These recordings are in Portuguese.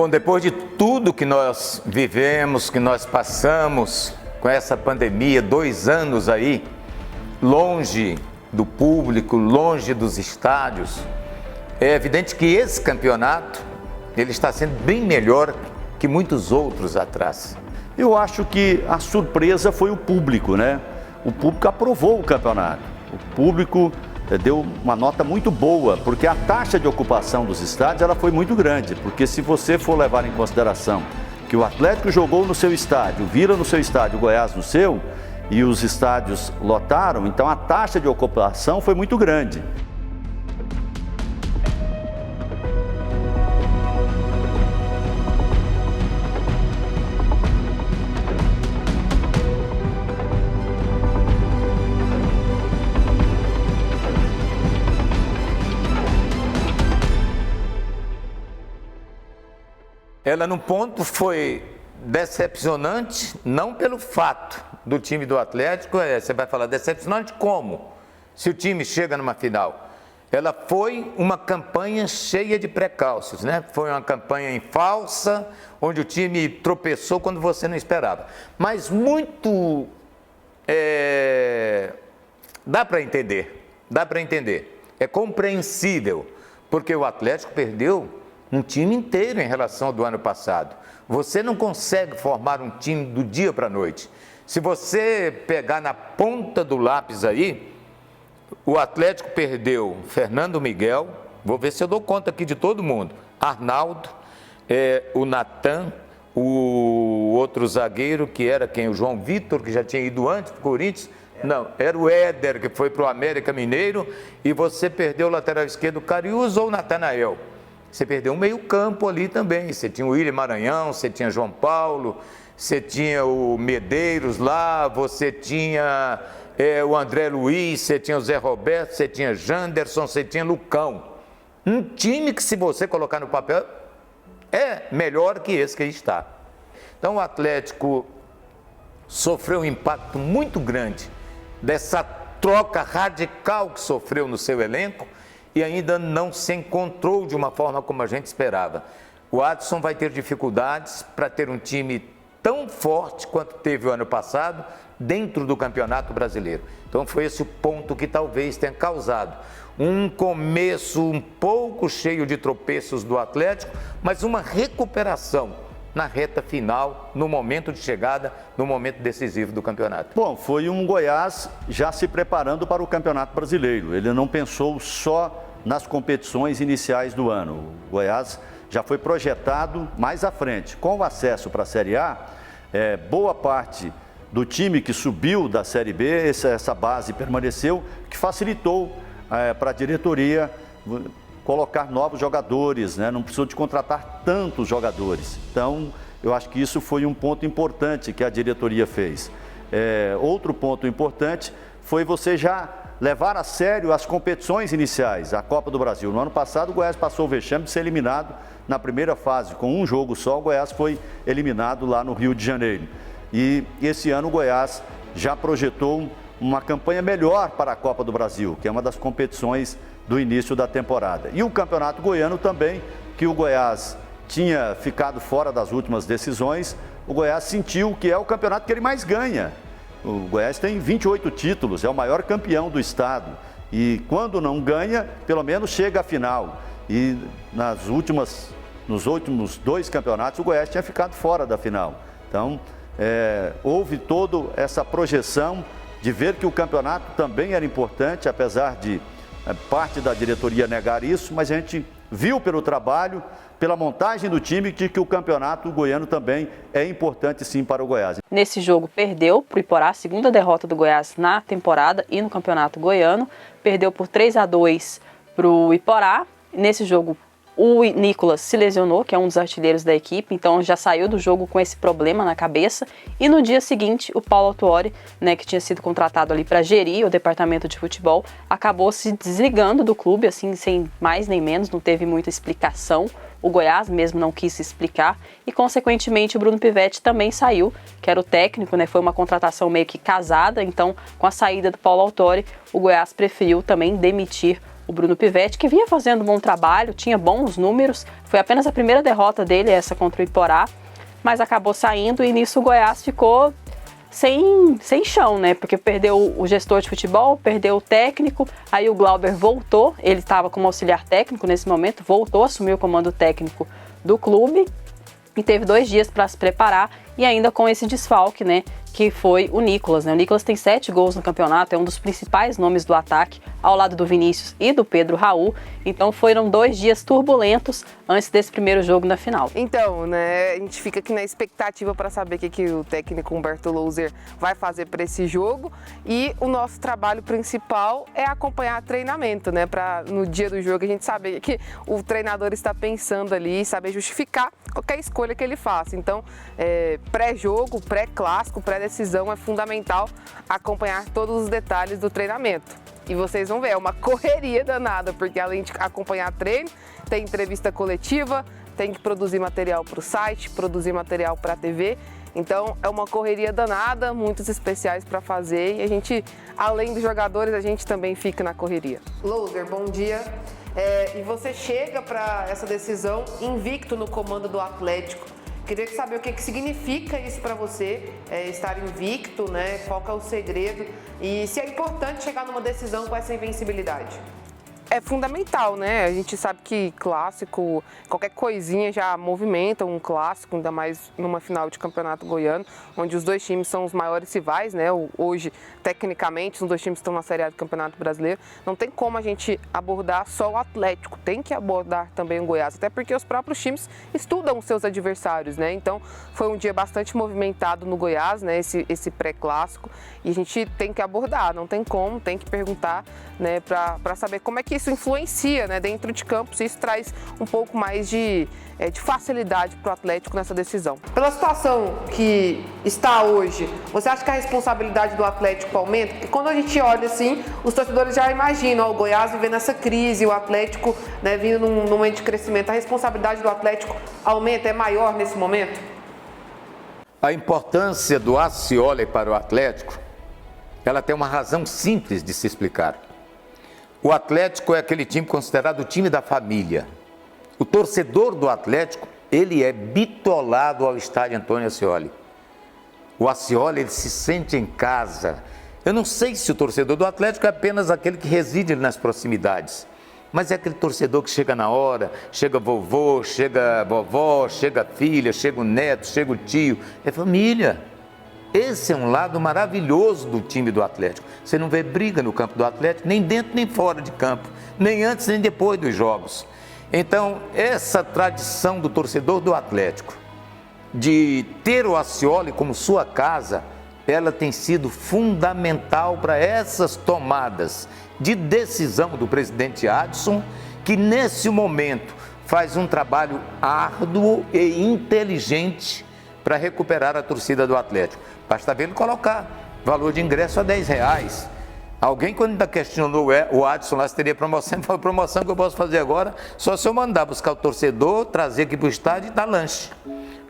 Bom, depois de tudo que nós vivemos, que nós passamos com essa pandemia, 2 anos aí, longe do público, longe dos estádios, é evidente que esse campeonato, ele está sendo bem melhor que muitos outros atrás. Eu acho que a surpresa foi o público, né? O público aprovou o campeonato. O público deu uma nota muito boa, porque a taxa de ocupação dos estádios ela foi muito grande. Porque se você for levar em consideração que o Atlético jogou no seu estádio, Vila no seu estádio, Goiás no seu, e os estádios lotaram, então a taxa de ocupação foi muito grande. Ela, num ponto, foi decepcionante, não pelo fato do time do Atlético, você vai falar decepcionante como? Se o time chega numa final. Ela foi uma campanha cheia de precalços, né? Foi uma campanha em falsa, onde o time tropeçou quando você não esperava. Mas muito... dá para entender. É compreensível, porque o Atlético perdeu um time inteiro em relação ao do ano passado. Você não consegue formar um time do dia para a noite. Se você pegar na ponta do lápis aí, o Atlético perdeu Fernando Miguel, vou ver se eu dou conta aqui de todo mundo, Arnaldo, o Natan, o outro zagueiro que era quem? O João Vitor, que já tinha ido antes do Corinthians. Não, era o Éder, que foi para o América Mineiro, e você perdeu o lateral esquerdo, Cariús ou Natanael. Você perdeu um meio campo ali também, você tinha o William Maranhão, você tinha João Paulo, você tinha o Medeiros lá, você tinha o André Luiz, você tinha o Zé Roberto, você tinha Janderson, você tinha Lucão. Um time que, se você colocar no papel, é melhor que esse que aí está. Então o Atlético sofreu um impacto muito grande dessa troca radical que sofreu no seu elenco, e ainda não se encontrou de uma forma como a gente esperava. O Adson vai ter dificuldades para ter um time tão forte quanto teve o ano passado dentro do Campeonato Brasileiro. Então foi esse o ponto que talvez tenha causado um começo um pouco cheio de tropeços do Atlético, mas uma recuperação na reta final, no momento de chegada, no momento decisivo do campeonato. Bom, foi um Goiás já se preparando para o Campeonato Brasileiro. Ele não pensou só nas competições iniciais do ano. O Goiás já foi projetado mais à frente. Com o acesso para a Série A, boa parte do time que subiu da Série B, essa base permaneceu, que facilitou para a diretoria colocar novos jogadores, né? Não precisou de contratar tantos jogadores. Então, eu acho que isso foi um ponto importante que a diretoria fez. Outro ponto importante foi você já levar a sério as competições iniciais, a Copa do Brasil. No ano passado, o Goiás passou o vexame de ser eliminado na primeira fase. Com um jogo só, o Goiás foi eliminado lá no Rio de Janeiro. E esse ano o Goiás já projetou uma campanha melhor para a Copa do Brasil, que é uma das competições do início da temporada. E o Campeonato Goiano também, que o Goiás tinha ficado fora das últimas decisões, o Goiás sentiu que é o campeonato que ele mais ganha. O Goiás tem 28 títulos, é o maior campeão do estado. E quando não ganha, pelo menos chega à final. E nos últimos 2 campeonatos, o Goiás tinha ficado fora da final. Então, houve toda essa projeção de ver que o campeonato também era importante, apesar de parte da diretoria negar isso, mas a gente viu pelo trabalho, pela montagem do time, que o campeonato goiano também é importante sim para o Goiás. Nesse jogo perdeu para o Iporá, a segunda derrota do Goiás na temporada e no campeonato goiano, perdeu por 3-2 para o Iporá. Nesse jogo o Nicolas se lesionou, que é um dos artilheiros da equipe, então já saiu do jogo com esse problema na cabeça. E no dia seguinte, o Paulo Autuori, né, que tinha sido contratado ali para gerir o departamento de futebol, acabou se desligando do clube, assim, sem mais nem menos, não teve muita explicação. O Goiás mesmo não quis se explicar e, consequentemente, o Bruno Pivetti também saiu, que era o técnico, né? Foi uma contratação meio que casada, então, com a saída do Paulo Autuori, o Goiás preferiu também demitir o Bruno Pivetti, que vinha fazendo um bom trabalho, tinha bons números. Foi apenas a primeira derrota dele, essa contra o Iporá, mas acabou saindo e nisso o Goiás ficou sem chão, né? Porque perdeu o gestor de futebol, perdeu o técnico, aí o Glauber voltou, ele estava como auxiliar técnico nesse momento, voltou, assumiu o comando técnico do clube e teve 2 dias para se preparar e ainda com esse desfalque, né? Que foi o Nicolas, né? O Nicolas tem 7 gols no campeonato, é um dos principais nomes do ataque, ao lado do Vinícius e do Pedro Raul. Então foram 2 dias turbulentos antes desse primeiro jogo na final. Então, né, a gente fica aqui na expectativa para saber o que o técnico Humberto Louser vai fazer para esse jogo. E o nosso trabalho principal é acompanhar treinamento, né? Para no dia do jogo a gente saber que o treinador está pensando ali, saber justificar qualquer escolha que ele faça. Então, pré-jogo, pré-clássico, pré-decisão é fundamental acompanhar todos os detalhes do treinamento. E vocês vão ver, é uma correria danada, porque além de acompanhar treino, tem entrevista coletiva, tem que produzir material para o site, produzir material para a TV. Então é uma correria danada, muitos especiais para fazer e a gente, além dos jogadores, a gente também fica na correria. Louser, bom dia. E você chega para essa decisão invicto no comando do Atlético. Queria saber o que significa isso para você, estar invicto, né? Qual que é o segredo e se é importante chegar numa decisão com essa invencibilidade. É fundamental, né? A gente sabe que clássico, qualquer coisinha já movimenta um clássico, ainda mais numa final de campeonato goiano, onde os 2 times são os maiores rivais, né? Hoje, tecnicamente, os 2 times estão na Série A do Campeonato Brasileiro. Não tem como a gente abordar só o Atlético, tem que abordar também o Goiás, até porque os próprios times estudam os seus adversários, né? Então, foi um dia bastante movimentado no Goiás, né? Esse pré-clássico, e a gente tem que abordar, não tem como, tem que perguntar, né? Para saber como é que isso influencia, né, dentro de campo, se isso traz um pouco mais de facilidade para o Atlético nessa decisão. Pela situação que está hoje, você acha que a responsabilidade do Atlético aumenta? Porque quando a gente olha assim, os torcedores já imaginam o Goiás vivendo essa crise, o Atlético, né, vindo num momento de crescimento. A responsabilidade do Atlético aumenta, é maior nesse momento? A importância do Ascioli para o Atlético, ela tem uma razão simples de se explicar. O Atlético é aquele time considerado o time da família. O torcedor do Atlético, ele é bitolado ao estádio Antônio Ascioli. O Ascioli, ele se sente em casa. Eu não sei se o torcedor do Atlético é apenas aquele que reside nas proximidades, mas é aquele torcedor que chega na hora, chega vovô, chega vovó, chega filha, chega o neto, chega o tio, é família. Esse é um lado maravilhoso do time do Atlético. Você não vê briga no campo do Atlético, nem dentro nem fora de campo, nem antes nem depois dos jogos. Então, essa tradição do torcedor do Atlético, de ter o Ascioli como sua casa, ela tem sido fundamental para essas tomadas de decisão do presidente Adson, que nesse momento faz um trabalho árduo e inteligente para recuperar a torcida do Atlético. Basta ver ele colocar valor de ingresso a R$10. Alguém, quando ainda questionou o Adson lá se teria promoção, ele falou: promoção que eu posso fazer agora só se eu mandar buscar o torcedor, trazer aqui para o estádio e dar lanche.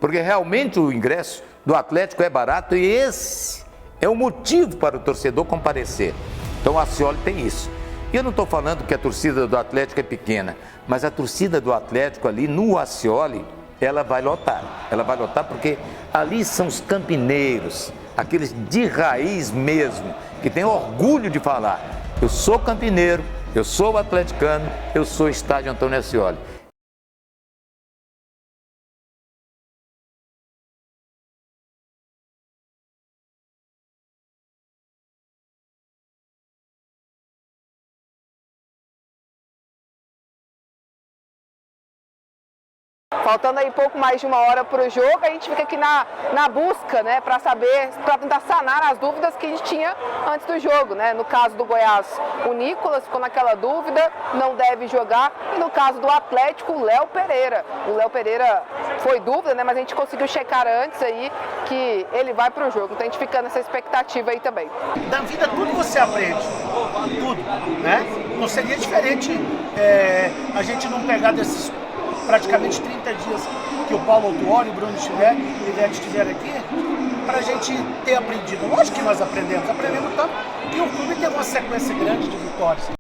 Porque realmente o ingresso do Atlético é barato e esse é o motivo para o torcedor comparecer. Então o Ascioli tem isso. E eu não estou falando que a torcida do Atlético é pequena, mas a torcida do Atlético ali no Ascioli, ela vai lotar porque ali são os campineiros, aqueles de raiz mesmo, que têm orgulho de falar: eu sou campineiro, eu sou atleticano, eu sou estádio Antônio Ascioli. Faltando aí pouco mais de 1 hora para o jogo, a gente fica aqui na busca, né, para tentar sanar as dúvidas que a gente tinha antes do jogo, né? No caso do Goiás, o Nicolas ficou naquela dúvida, não deve jogar. E no caso do Atlético, o Léo Pereira. O Léo Pereira foi dúvida, né, mas a gente conseguiu checar antes aí que ele vai para o jogo. Então a gente fica nessa expectativa aí também. Na vida tudo você aprende, tudo, né? Não seria diferente a gente não pegar desses praticamente 30 dias que o Paulo Autuori e o Bruno estiveram aqui, para a gente ter aprendido. Lógico que nós aprendemos tanto que o clube teve uma sequência grande de vitórias.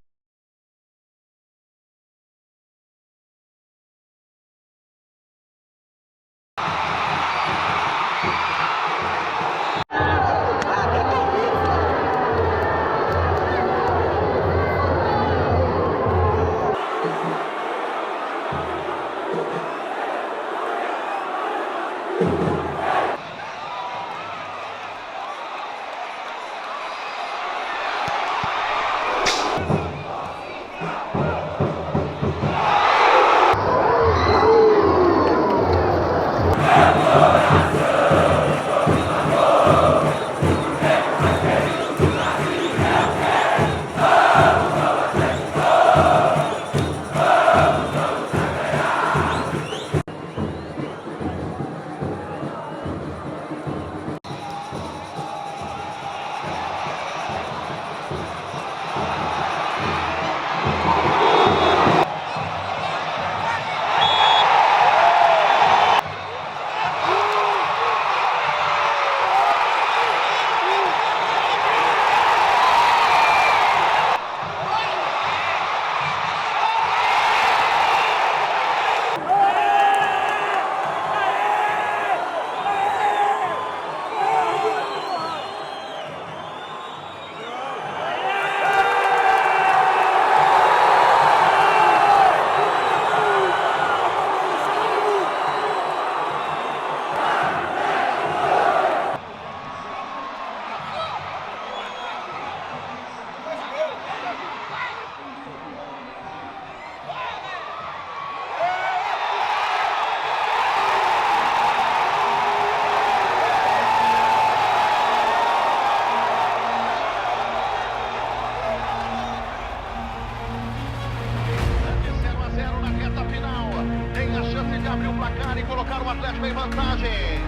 podem colocar o Atlético em vantagem.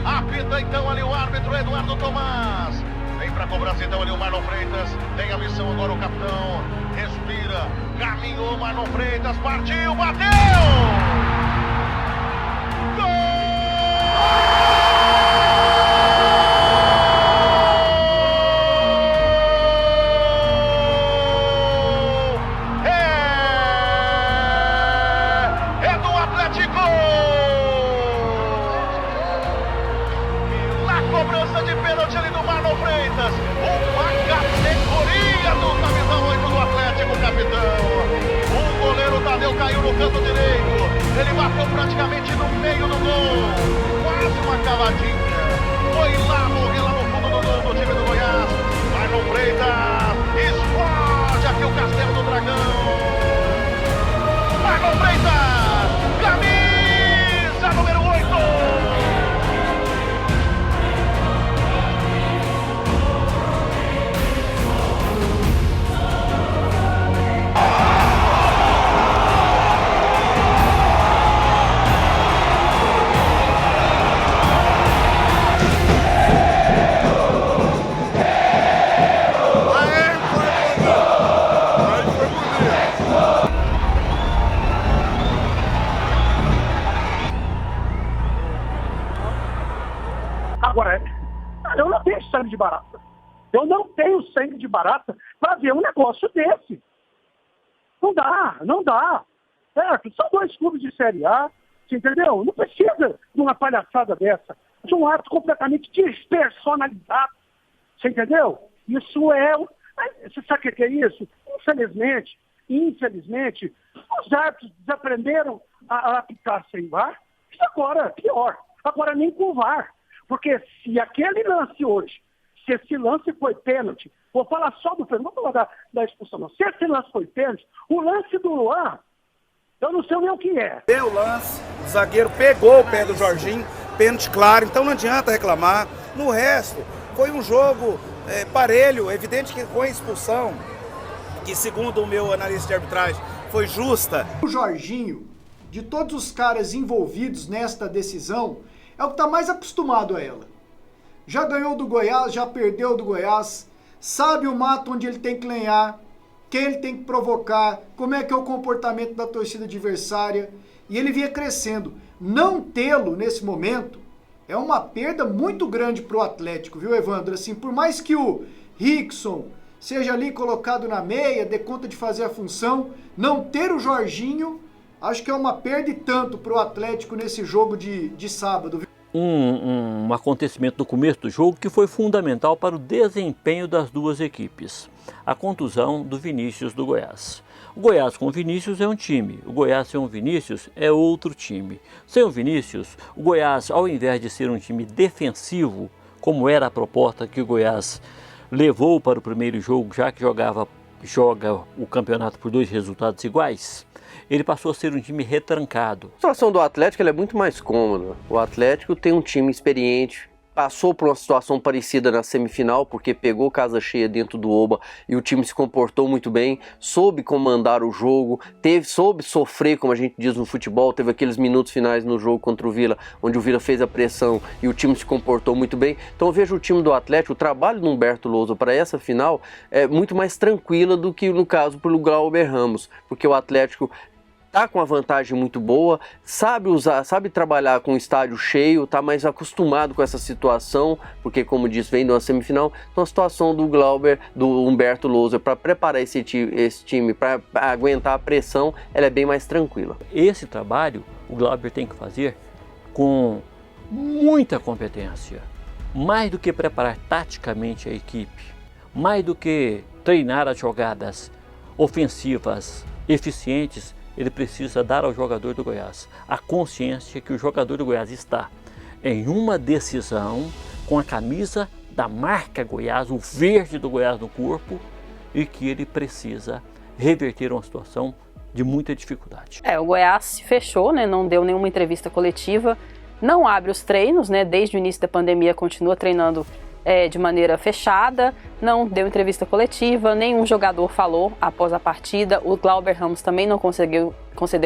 Apita então ali o árbitro Eduardo Tomás. Vem pra cobrança então ali o Marlon Freitas. Tem a missão agora o capitão. Respira, caminhou Marlon Freitas, partiu, bateu! Gol! Caiu no canto direito, ele bateu praticamente no meio do gol, quase uma cavadinha, foi lá, morreu lá no fundo do gol do time do Goiás. Marlon Freitas explode aqui o Castelo do Dragão. Marlon Freitas, camisa número 8. Agora, eu não tenho sangue de barata. Eu não tenho sangue de barata para ver um negócio desse. Não dá, não dá. Certo? São 2 clubes de Série A, você entendeu? Não precisa de uma palhaçada dessa. De um ato completamente despersonalizado. Você entendeu? Isso é... Você sabe o que é isso? Infelizmente, os árbitros desaprenderam a apitar sem VAR. E agora, pior, agora nem com VAR. Porque se aquele lance hoje, se esse lance foi pênalti, vou falar só do pênalti, não vou falar da expulsão não. Se esse lance foi pênalti, o lance do Luan, eu não sei nem o que é. Deu o lance, o zagueiro pegou o pé do Jorginho, pênalti claro, então não adianta reclamar. No resto, foi um jogo parelho, evidente que com a expulsão, que segundo o meu analista de arbitragem, foi justa. O Jorginho, de todos os caras envolvidos nesta decisão, é o que está mais acostumado a ela. Já ganhou do Goiás, já perdeu do Goiás, sabe o mato onde ele tem que lenhar, quem ele tem que provocar, como é que é o comportamento da torcida adversária, e ele vinha crescendo. Não tê-lo nesse momento é uma perda muito grande para o Atlético, viu, Evandro? Assim, por mais que o Rickson seja ali colocado na meia, dê conta de fazer a função, não ter o Jorginho, acho que é uma perda e tanto para o Atlético nesse jogo de sábado. Um acontecimento no começo do jogo que foi fundamental para o desempenho das duas equipes. A contusão do Vinícius do Goiás. O Goiás com o Vinícius é um time, o Goiás sem o Vinícius é outro time. Sem o Vinícius, o Goiás, ao invés de ser um time defensivo, como era a proposta que o Goiás levou para o primeiro jogo, já que joga o campeonato por 2 resultados iguais, ele passou a ser um time retrancado. A situação do Atlético ela é muito mais cômoda. O Atlético tem um time experiente, passou por uma situação parecida na semifinal, porque pegou casa cheia dentro do Oba e o time se comportou muito bem, soube comandar o jogo, soube sofrer, como a gente diz no futebol, teve aqueles minutos finais no jogo contra o Vila, onde o Vila fez a pressão e o time se comportou muito bem. Então eu vejo o time do Atlético, o trabalho do Humberto Lousa para essa final é muito mais tranquila do que no caso pelo Glauber Ramos, porque o Atlético está com uma vantagem muito boa, sabe trabalhar com o estádio cheio, está mais acostumado com essa situação, porque como disse, vem de uma semifinal. Então a situação do Humberto Lousa para preparar esse time para aguentar a pressão, ela é bem mais tranquila. Esse trabalho o Glauber tem que fazer com muita competência, mais do que preparar taticamente a equipe, mais do que treinar as jogadas ofensivas eficientes. Ele precisa dar ao jogador do Goiás a consciência que o jogador do Goiás está em uma decisão com a camisa da marca Goiás, o verde do Goiás no corpo, e que ele precisa reverter uma situação de muita dificuldade. O Goiás se fechou, né? Não deu nenhuma entrevista coletiva, não abre os treinos, né? Desde o início da pandemia continua treinando de maneira fechada, não deu entrevista coletiva, nenhum jogador falou após a partida, o Glauber Ramos também não concedeu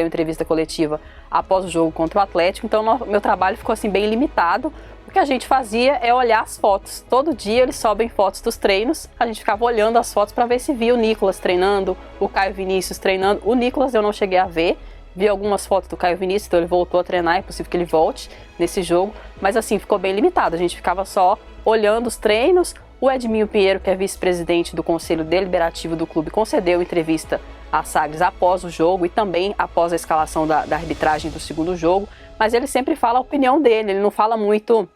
entrevista coletiva após o jogo contra o Atlético, então meu trabalho ficou assim bem limitado. O que a gente fazia é olhar as fotos. Todo dia eles sobem fotos dos treinos, a gente ficava olhando as fotos para ver se via o Nicolas treinando, o Caio Vinícius treinando. O Nicolas eu não cheguei a ver, vi algumas fotos do Caio Vinícius, então ele voltou a treinar, é possível que ele volte nesse jogo, mas assim, ficou bem limitado, a gente ficava só olhando os treinos. O Edminho Pinheiro, que é vice-presidente do Conselho Deliberativo do clube, concedeu entrevista à Sagres após o jogo e também após a escalação da arbitragem do segundo jogo, mas ele sempre fala a opinião dele, ele não fala muito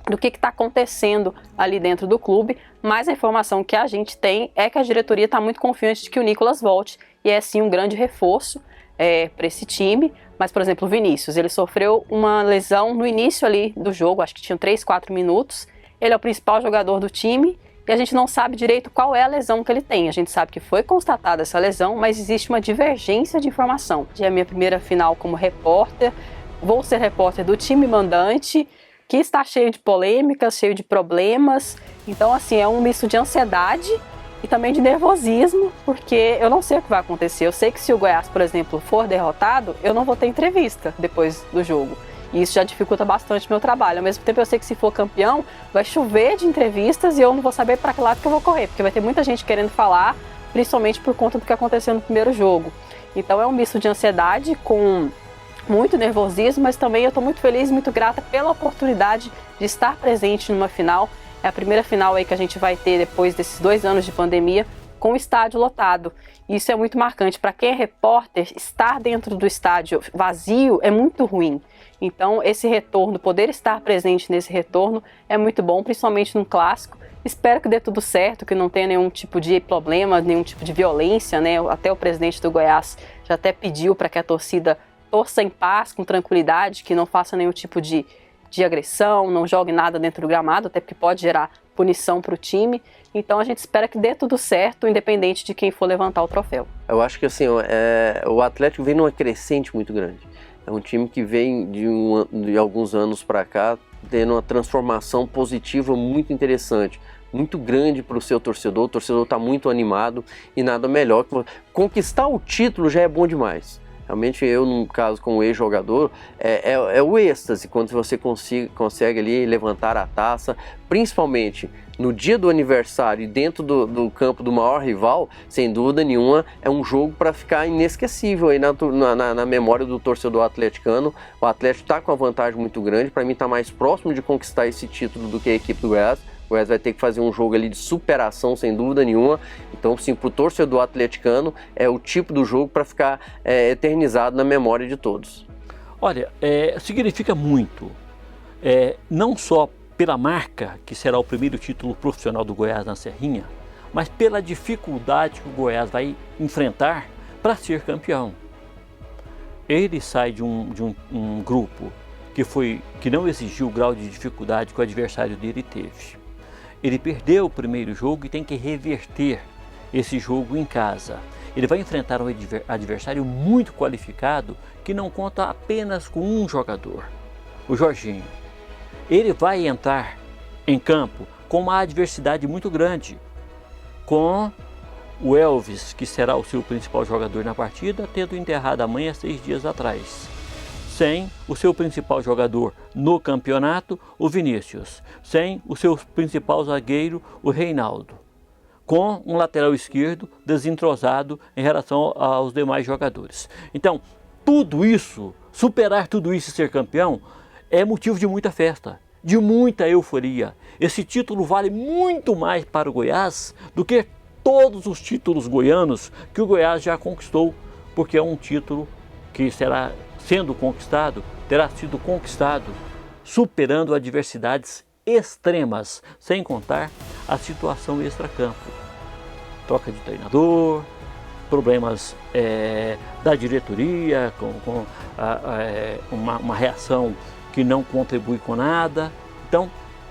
do que está acontecendo ali dentro do clube, mas a informação que a gente tem é que a diretoria está muito confiante de que o Nicolas volte e é sim um grande reforço para esse time. Mas, por exemplo, o Vinícius, ele sofreu uma lesão no início ali do jogo, acho que tinham 3, 4 minutos, ele é o principal jogador do time e a gente não sabe direito qual é a lesão que ele tem. A gente sabe que foi constatada essa lesão, mas existe uma divergência de informação. É a minha primeira final como repórter, vou ser repórter do time mandante, que está cheio de polêmicas, cheio de problemas. Então, assim, é um misto de ansiedade e também de nervosismo, porque eu não sei o que vai acontecer. Eu sei que se o Goiás, por exemplo, for derrotado, eu não vou ter entrevista depois do jogo. E isso já dificulta bastante o meu trabalho. Ao mesmo tempo, eu sei que se for campeão, vai chover de entrevistas e eu não vou saber para que lado que eu vou correr, porque vai ter muita gente querendo falar, principalmente por conta do que aconteceu no primeiro jogo. Então, é um misto de ansiedade com muito nervosismo, mas também eu estou muito feliz e muito grata pela oportunidade de estar presente numa final. É a primeira final aí que a gente vai ter depois desses 2 anos de pandemia, com o estádio lotado. Isso é muito marcante. Para quem é repórter, estar dentro do estádio vazio é muito ruim. Então, esse retorno, poder estar presente nesse retorno é muito bom, principalmente num clássico. Espero que dê tudo certo, que não tenha nenhum tipo de problema, nenhum tipo de violência, né? Até o presidente do Goiás já até pediu para que a torcida torça em paz, com tranquilidade, que não faça nenhum tipo de agressão, não jogue nada dentro do gramado, até porque pode gerar punição para o time. Então a gente espera que dê tudo certo, independente de quem for levantar o troféu. Eu acho que assim, o Atlético vem numa crescente muito grande. É um time que vem de alguns anos para cá tendo uma transformação positiva muito interessante, muito grande para o seu torcedor. O torcedor está muito animado e nada melhor que conquistar o título já é bom demais. Realmente eu, no caso, como ex-jogador, é o êxtase quando você consegue ali levantar a taça, principalmente no dia do aniversário e dentro do campo do maior rival, sem dúvida nenhuma, é um jogo para ficar inesquecível aí na memória do torcedor atleticano. O Atlético está com uma vantagem muito grande, para mim está mais próximo de conquistar esse título do que a equipe do Goiás. O Goiás vai ter que fazer um jogo ali de superação, sem dúvida nenhuma. Então, sim, para o torcedor atleticano, é o tipo do jogo para ficar eternizado na memória de todos. Olha, significa muito, não só pela marca, que será o primeiro título profissional do Goiás na Serrinha, mas pela dificuldade que o Goiás vai enfrentar para ser campeão. Ele sai de um grupo que não exigiu o grau de dificuldade que o adversário dele teve. Ele perdeu o primeiro jogo e tem que reverter esse jogo em casa. Ele vai enfrentar um adversário muito qualificado que não conta apenas com um jogador, o Jorginho. Ele vai entrar em campo com uma adversidade muito grande, com o Elvis, que será o seu principal jogador na partida, tendo enterrado a mãe há 6 dias atrás. Sem o seu principal jogador no campeonato, o Vinícius. Sem o seu principal zagueiro, o Reinaldo. Com um lateral esquerdo desentrosado em relação aos demais jogadores. Então, tudo isso, superar tudo isso e ser campeão, é motivo de muita festa, de muita euforia. Esse título vale muito mais para o Goiás do que todos os títulos goianos que o Goiás já conquistou, porque é um título que será sendo conquistado, terá sido conquistado superando adversidades extremas, sem contar a situação extracampo. Troca de treinador, problemas da diretoria, com uma reação que não contribui com nada. Então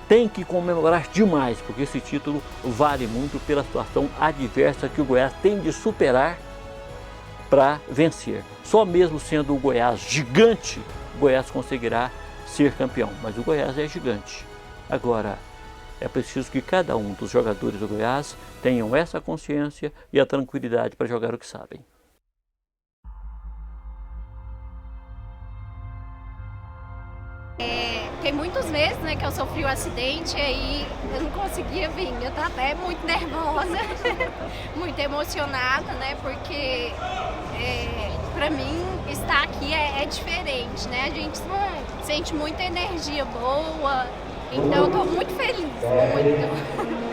tem que comemorar demais, porque esse título vale muito pela situação adversa que o Goiás tem de superar para vencer. Só mesmo sendo o Goiás gigante, o Goiás conseguirá ser campeão, mas o Goiás é gigante. Agora, É preciso que cada um dos jogadores do Goiás tenham essa consciência e a tranquilidade para jogar o que sabem. Tem muitos meses, né, que eu sofri um acidente e aí eu não conseguia vir. Eu estava até muito nervosa, muito emocionada, né, porque para mim estar aqui é diferente, né? A gente sente muita energia boa, então eu estou muito feliz, muito.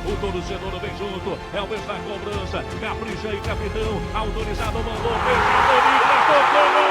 O torcedor vem junto, é o mês da cobrança, capricha aí, capitão, autorizado, mandou, fechou, Nicolas, tocou,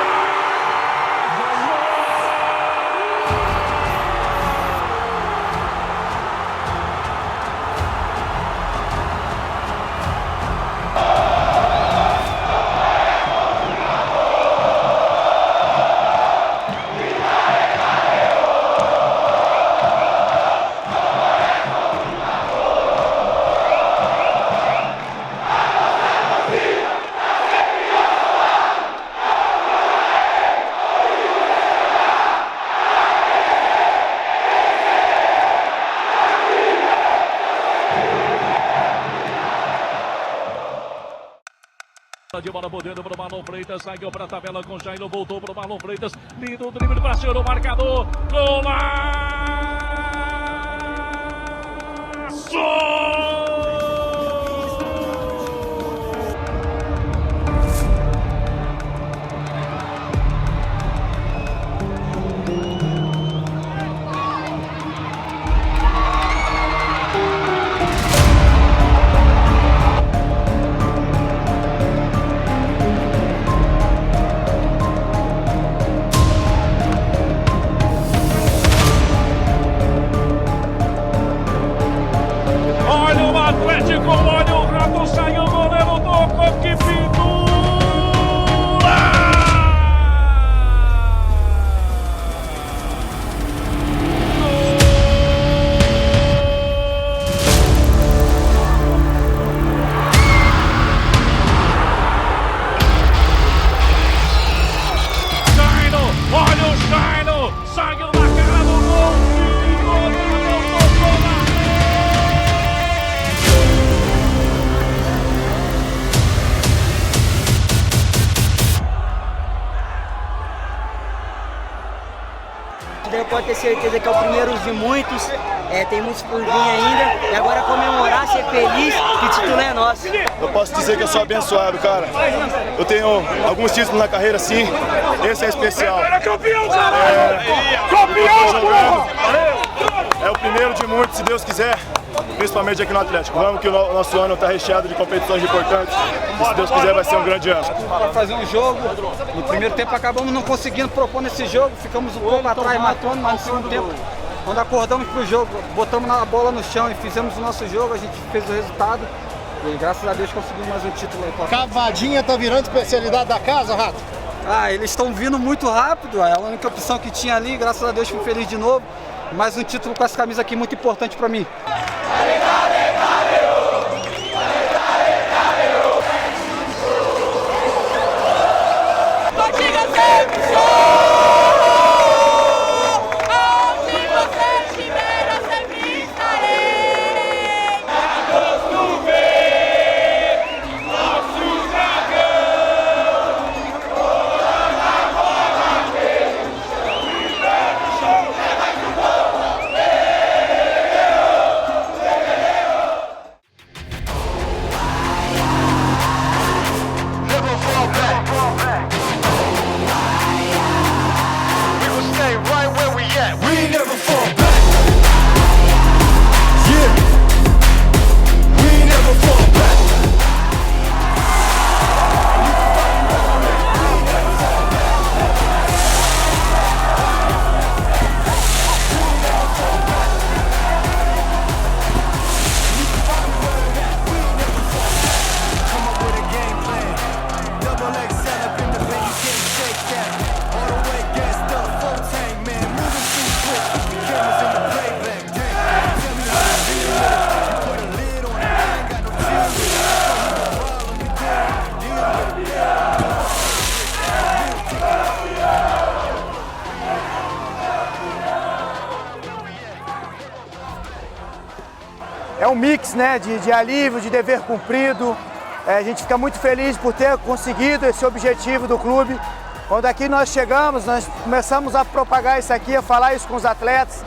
de bola por dentro para o Marlon Freitas, saiu para a tabela com o Jairo, voltou para o Marlon Freitas, lindo drible para cima do marcador, golaço! Olha o rato, saiu o goleiro, tocou, que pintura! Jairo, olha o Jairo, saiu na cara do gol, pode ter certeza que é o primeiro de muitos, tem muitos por vir ainda, e agora comemorar, ser feliz, que o título é nosso. Eu posso dizer que eu sou abençoado, cara. Eu tenho alguns títulos na carreira, sim, esse é especial. É campeão, cara! É o primeiro de muitos, se Deus quiser, principalmente aqui no Atlético. Vamos que o nosso ano está recheado de competições importantes, e se Deus quiser vai ser um grande ano. Para fazer um jogo, no primeiro tempo acabamos não conseguindo propor nesse jogo, ficamos um pouco atrás matando, mas no segundo tempo, quando acordamos para o jogo, botamos a bola no chão e fizemos o nosso jogo, a gente fez o resultado e graças a Deus conseguimos mais um título aí. Cavadinha tá virando especialidade da casa, Rato? Eles estão vindo muito rápido, é a única opção que tinha ali, graças a Deus fui feliz de novo. Mais um título com essa camisa aqui muito importante para mim. mix, né, de alívio, de dever cumprido. A gente fica muito feliz por ter conseguido esse objetivo do clube. Quando aqui nós chegamos, nós começamos a propagar isso aqui, a falar isso com os atletas.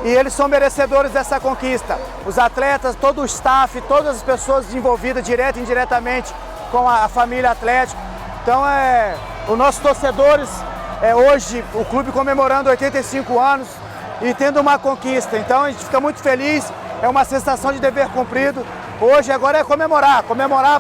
E eles são merecedores dessa conquista. Os atletas, todo o staff, todas as pessoas envolvidas, direta e indiretamente, com a família Atlético. Então, os nossos torcedores, hoje, o clube comemorando 85 anos e tendo uma conquista. Então, a gente fica muito feliz, é uma sensação de dever cumprido. Hoje, agora é comemorar,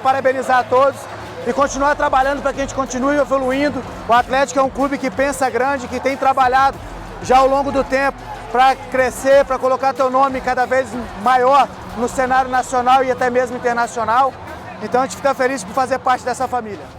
parabenizar a todos e continuar trabalhando para que a gente continue evoluindo. O Atlético é um clube que pensa grande, que tem trabalhado já ao longo do tempo para crescer, para colocar teu nome cada vez maior no cenário nacional e até mesmo internacional. Então a gente fica feliz por fazer parte dessa família.